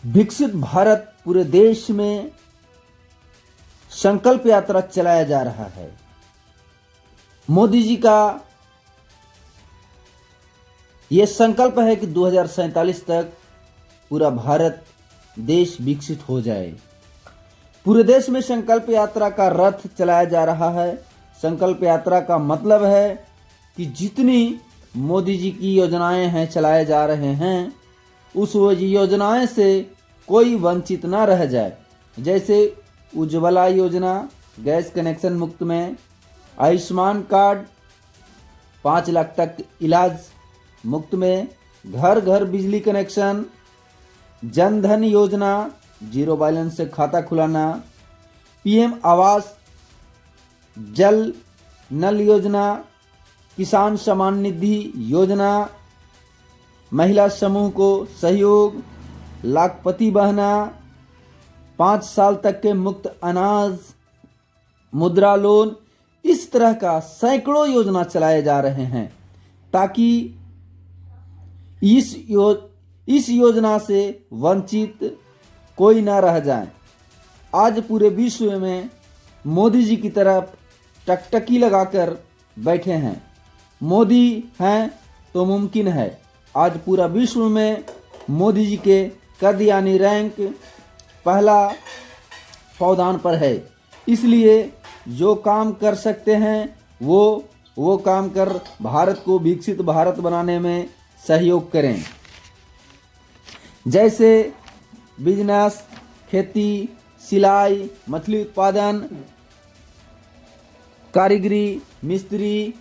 विकसित भारत पूरे देश में संकल्प यात्रा चलाया जा रहा है। मोदी जी का यह संकल्प है कि 2047 तक पूरा भारत देश विकसित हो जाए। पूरे देश में संकल्प यात्रा का रथ चलाया जा रहा है। संकल्प यात्रा का मतलब है कि जितनी मोदी जी की योजनाएं हैं चलाए जा रहे हैं, उस योजनाएं से कोई वंचित ना रह जाए। जैसे उज्ज्वला योजना, गैस कनेक्शन मुफ्त में, आयुष्मान कार्ड 5 लाख तक इलाज मुफ्त में, घर घर बिजली कनेक्शन, जन धन योजना, जीरो बैलेंस से खाता खुलाना, पीएम आवास, जल नल योजना, किसान सम्मान निधि योजना, महिला समूह को सहयोग, लाखपति बहना, 5 साल तक के मुफ्त अनाज, मुद्रा लोन, इस तरह का सैकड़ों योजना चलाए जा रहे हैं ताकि इस योजना से वंचित कोई ना रह जाए। आज पूरे विश्व में मोदी जी की तरफ टकटकी लगाकर बैठे हैं। मोदी हैं तो मुमकिन है। आज पूरा विश्व में मोदी जी के कद यानी रैंक पहला पावदान पर है। इसलिए जो काम कर सकते हैं वो काम कर भारत को विकसित भारत बनाने में सहयोग करें। जैसे बिजनेस, खेती, सिलाई, मछली उत्पादन, कारीगरी, मिस्त्री,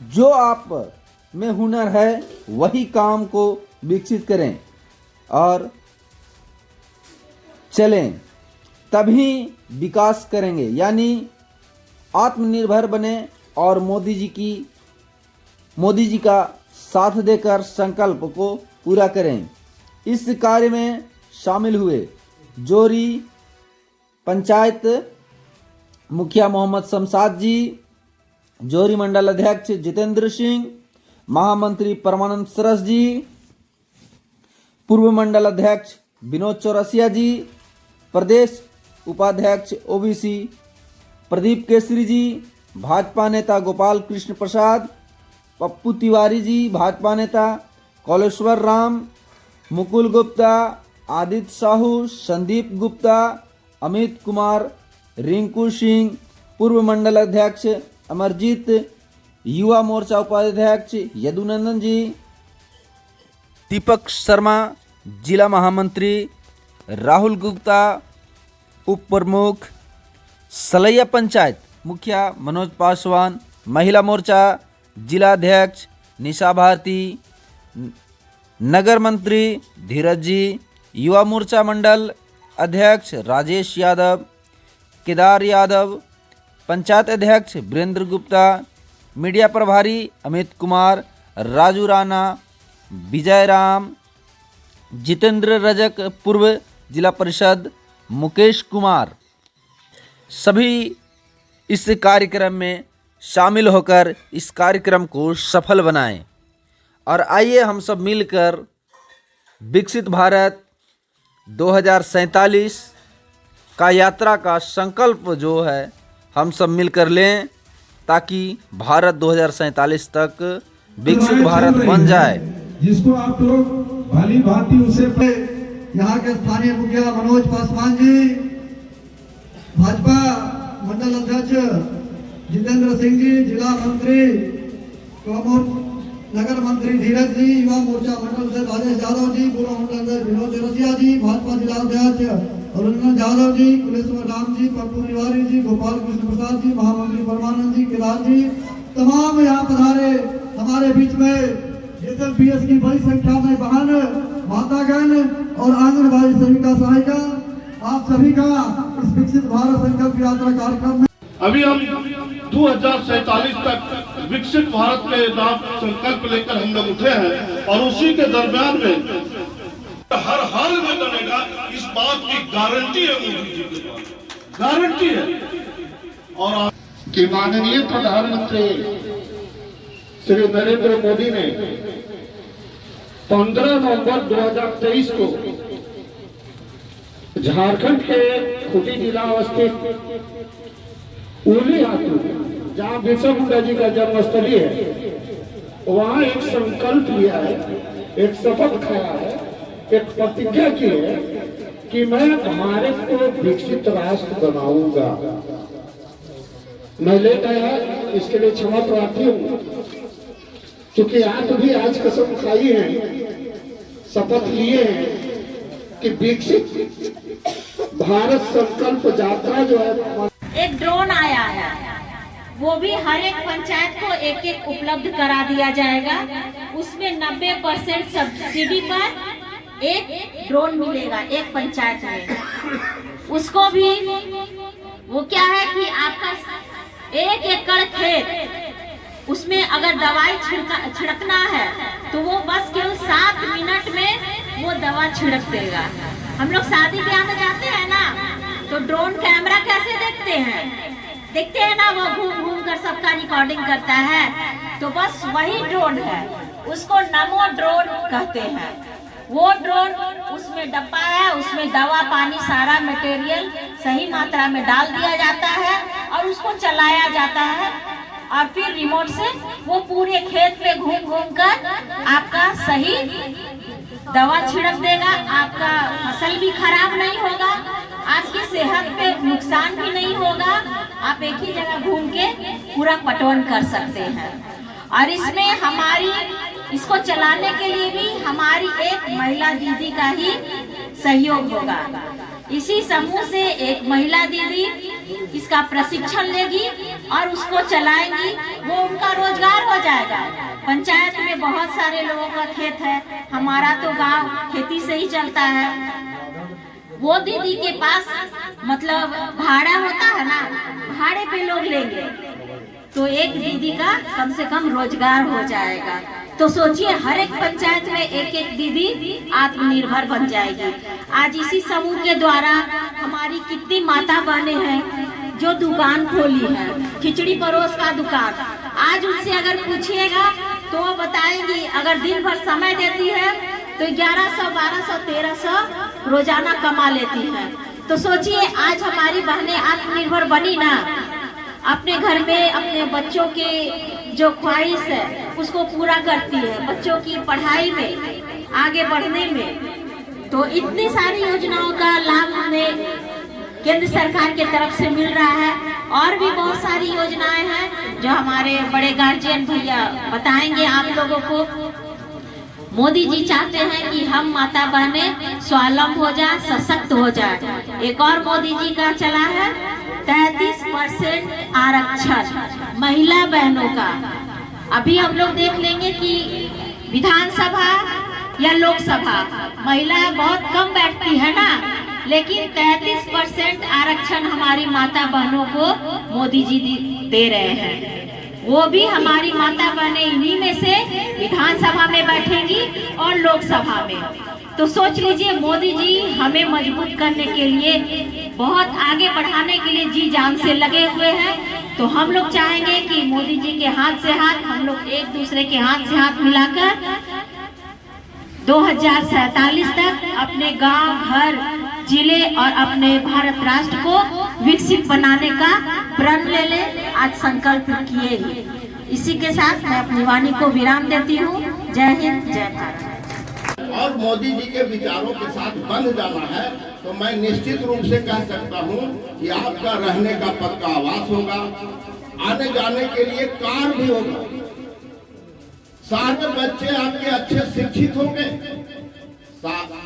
जो आप में हुनर है वही काम को विकसित करें और चलें, तभी विकास करेंगे। यानी आत्मनिर्भर बने और मोदी जी का साथ देकर संकल्प को पूरा करें। इस कार्य में शामिल हुए जोरी पंचायत मुखिया मोहम्मद शमशाद जी, जोरी मंडल अध्यक्ष जितेंद्र सिंह, महामंत्री परमानंद सरस जी, पूर्व मंडल अध्यक्ष विनोद चौरसिया जी, प्रदेश उपाध्यक्ष ओबीसी प्रदीप केसरी जी, भाजपा नेता गोपाल कृष्ण प्रसाद, पप्पू तिवारी जी, भाजपा नेता कौलेश्वर राम, मुकुल गुप्ता, आदित्य साहू, संदीप गुप्ता, अमित कुमार, रिंकू सिंह, पूर्व मंडल अध्यक्ष अमरजीत, युवा मोर्चा उपाध्यक्ष यदुनंदन जी, दीपक शर्मा, जिला महामंत्री राहुल गुप्ता, उप प्रमुख सलैया पंचायत मुखिया मनोज पासवान, महिला मोर्चा जिलाध्यक्ष निशा भारती, नगर मंत्री धीरज जी, युवा मोर्चा मंडल अध्यक्ष राजेश यादव, केदार यादव, पंचायत अध्यक्ष वीरेंद्र गुप्ता, मीडिया प्रभारी अमित कुमार, राजू राणा, विजय राम, जितेंद्र रजक, पूर्व जिला परिषद मुकेश कुमार, सभी इस कार्यक्रम में शामिल होकर इस कार्यक्रम को सफल बनाएं। और आइए हम सब मिलकर विकसित भारत 2047 का यात्रा का संकल्प जो है हम सब मिलकर लें, ताकि भारत 2047 तक विकसित भारत बन जाए। जिसको आप लोग भली भांति उसे यहाँ के स्थानीय मुखिया मनोज पासवान जी, भाजपा मंडल अध्यक्ष जितेंद्र सिंह जी, जिला मंत्री नगर मंत्री धीरज जी, युवा मोर्चा मंडल से राजेश यादव जी, पूर्व मंडल अध्यक्ष विनोद चौरसिया जी, भाजपा जिला अध्यक्ष अरुण यादव जी, कुलेश्वर राम जी, पप्पू तिवारी जी, गोपाल कृष्ण प्रसाद जी, महामंत्री परमानंद जी, केदार जी, तमाम यहाँ पधारे हमारे बीच में एसएलपीएस की बड़ी संख्या में बहन, मातागण और आंगनबाड़ी सेविका सहायिका, आप सभी का इस विकसित भारत संकल्प यात्रा कार्यक्रम में अभी हम 2047 तक विकसित भारत के नाम संकल्प लेकर हम लोग उठे हैं और उसी के दरमियान में हर हाल में बनेगा, इस बात की गारंटी है मोदी जी के पास, गारंटी है। और कि माननीय प्रधानमंत्री श्री नरेंद्र मोदी ने 15 नवंबर 2023 को झारखंड के खूंटी जिला अवस्थित उली हाथू, जहाँ बिरसा मुंडा जी का जन्मस्थली है, वहाँ एक संकल्प लिया है, एक शपथ खाया है, एक प्रतिज्ञा की है कि मैं भारत को विकसित राष्ट्र बनाऊंगा। मैं लेट आया, इसके लिए क्षमा प्रार्थी हूँ, क्योंकि आप भी आज कसम खाई है, शपथ लिए हैं कि विकसित भारत संकल्प यात्रा जो है। एक ड्रोन आया है, वो भी हर एक पंचायत को एक एक उपलब्ध करा दिया जाएगा। उसमें 90% सब्सिडी पर एक ड्रोन मिलेगा एक पंचायत में। उसको भी वो क्या है कि आपका 1 एकड़ खेत, उसमें अगर दवाई छिड़कना है तो वो बस केवल 7 मिनट में वो दवा छिड़क देगा। हम लोग शादी ब्याह में जाते हैं ना, तो ड्रोन कैमरा कैसे देखते हैं ना, वो घूम घूम कर सबका रिकॉर्डिंग करता है। तो बस वही ड्रोन है, उसको नमो ड्रोन कहते हैं। वो ड्रोन, उसमें डब्बा है, उसमें दवा पानी सारा मटेरियल सही मात्रा में डाल दिया जाता है और उसको चलाया जाता है, और फिर रिमोट से वो पूरे खेत में घूम घूम कर आपका सही दवा छिड़क देगा। आपका फसल भी खराब नहीं होगा, आपकी सेहत पे नुकसान भी नहीं होगा। आप एक ही जगह घूम के पूरा पटवन कर सकते हैं। और इसमें हमारी, इसको चलाने के लिए भी हमारी एक महिला दीदी का ही सहयोग होगा। इसी समूह से एक महिला दीदी इसका प्रशिक्षण लेगी और उसको चलाएंगी, वो उनका रोजगार हो जाएगा। पंचायत में बहुत सारे लोगों का खेत है, हमारा तो गांव खेती से ही चलता है। वो दीदी के पास मतलब भाड़ा होता है ना, भाड़े पे लोग लेंगे, तो एक दीदी का कम से कम रोजगार हो जाएगा। तो सोचिए, हर एक पंचायत में एक एक दीदी आत्मनिर्भर बन जाएगी। आज इसी समूह के द्वारा हमारी कितनी माता बहनें हैं जो दुकान खोली है, खिचड़ी परोस का दुकान। आज उनसे अगर पूछिएगा तो वो बताएंगी, अगर दिन भर समय देती है तो 1100, 1200, 1300 रोजाना कमा लेती है। तो सोचिए, आज हमारी बहनें आत्मनिर्भर बनी ना, अपने घर में अपने बच्चों के जो ख्वाहिश है उसको पूरा करती है, बच्चों की पढ़ाई में आगे बढ़ने में। तो इतनी सारी योजनाओं का लाभ हमें केंद्र सरकार के तरफ से मिल रहा है, और भी बहुत सारी योजनाएं हैं जो हमारे बड़े गार्जियन भैया बताएंगे आप लोगों को। मोदी जी चाहते हैं कि हम माता बहनें स्वावलंबी हो जाए, सशक्त हो जाए। एक और मोदी जी का चला है 33% आरक्षण महिला बहनों का। अभी हम लोग देख लेंगे कि विधानसभा या लोकसभा महिला बहुत कम बैठती है ना, लेकिन 33% आरक्षण हमारी माता बहनों को मोदी जी दे रहे हैं। वो भी हमारी माता बहनें इन्हीं में से विधानसभा में बैठेंगी और लोकसभा में। तो सोच लीजिए, मोदी जी हमें मजबूत करने के लिए, बहुत आगे बढ़ाने के लिए जी जान से लगे हुए हैं। तो हम लोग चाहेंगे कि मोदी जी के हाथ से हाथ, हम लोग एक दूसरे के हाथ से हाथ मिलाकर 2047 तक अपने गांव, घर, जिले और अपने भारत राष्ट्र को विकसित बनाने का प्रण ले ले। आज संकल्प किए ही। इसी के साथ मैं अपनी वाणी को विराम देती हूँ। जय हिंद, जय भारत। और मोदी जी के विचारों के साथ बंध जाना है तो मैं निश्चित रूप से कह सकता हूँ कि आपका रहने का पक्का आवास होगा, आने जाने के लिए कार भी होगा, सारे बच्चे आपके अच्छे शिक्षित होंगे,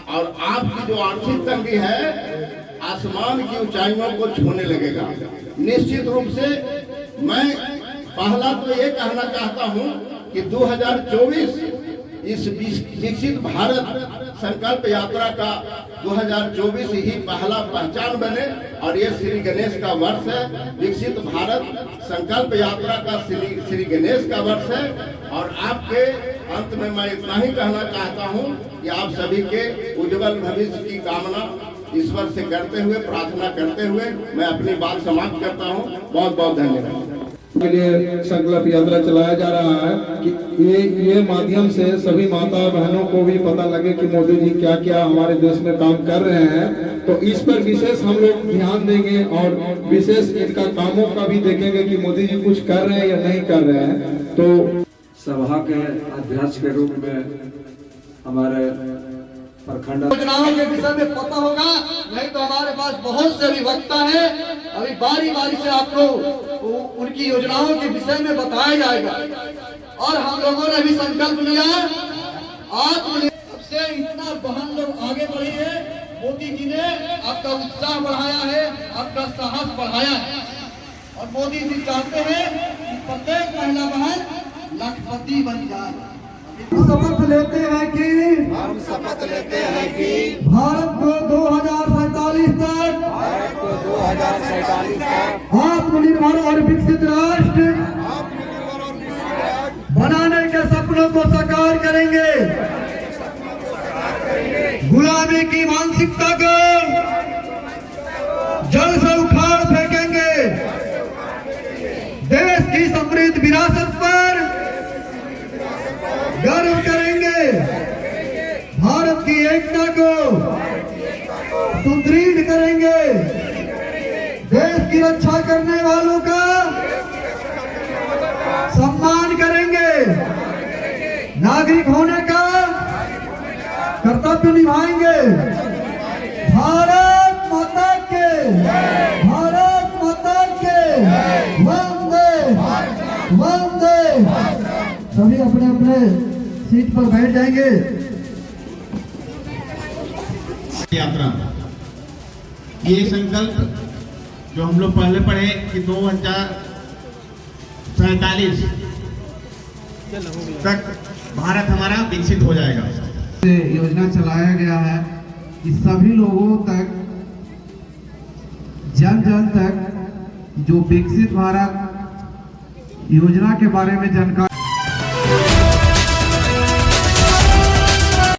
और आपकी जो आर्थिक तंगी है आसमान की ऊंचाइयों को छूने लगेगा। निश्चित रूप से मैं पहला तो ये कहना चाहता हूँ कि 2024 इस विकसित भारत संकल्प यात्रा का 2024 ही पहला पहचान बने, और ये श्री गणेश का वर्ष है। विकसित भारत संकल्प यात्रा का श्री गणेश का वर्ष है। और आपके अंत में मैं इतना ही कहना चाहता हूँ कि आप सभी के उज्जवल भविष्य की कामना ईश्वर से करते हुए, प्रार्थना करते हुए मैं अपनी बात समाप्त करता हूँ। बहुत बहुत धन्यवाद। के लिए संकल्प यात्रा चलाया जा रहा है कि ये माध्यम से सभी माता बहनों को भी पता लगे कि मोदी जी क्या क्या हमारे देश में काम कर रहे हैं। तो इस पर विशेष हम लोग ध्यान देंगे और विशेष इनका कामों का भी देखेंगे कि मोदी जी कुछ कर रहे हैं या नहीं कर रहे हैं। तो सभा के अध्यक्ष के रूप में हमारे प्रखंड योजनाओं के विषय में पता होगा, नहीं तो हमारे पास बहुत से अभिवक्ता है, अभी बारी बारी से आपको उनकी योजनाओं के विषय में बताया जाएगा। और हम लोगों ने भी संकल्प लिया आत्मनिर्भर से इतना बहन लोग आगे बढ़े हैं। मोदी जी ने आपका उत्साह बढ़ाया है, आपका साहस बढ़ाया है और मोदी जी चाहते हैं कि प्रत्येक महिला बहन लखपति बन जाए। शपथ लेते हैं कि भारत को 2047 तक आत्मनिर्भर और विकसित राष्ट्र बनाने के सपनों को साकार करेंगे। गुलामी की मानसिकता को जड़ से उखाड़ फेंकेंगे। देश की समृद्ध विरासत पर गर्व करेंगे। भारत की एकता को सुदृढ़ करेंगे। देश की रक्षा करने वालों का सम्मान करेंगे। नागरिक होने का कर्तव्य निभाएंगे। भारत माता के, भारत माता के वंदे वंदे। सभी अपने अपने सीट पर बैठ जाएंगे। यात्रा ये संकल्प जो हम लोग पहले पढ़े कि 2047 तक भारत हमारा विकसित हो जाएगा। योजना चलाया गया है कि सभी लोगों तक, जन जन तक जो विकसित भारत योजना के बारे में जानकारी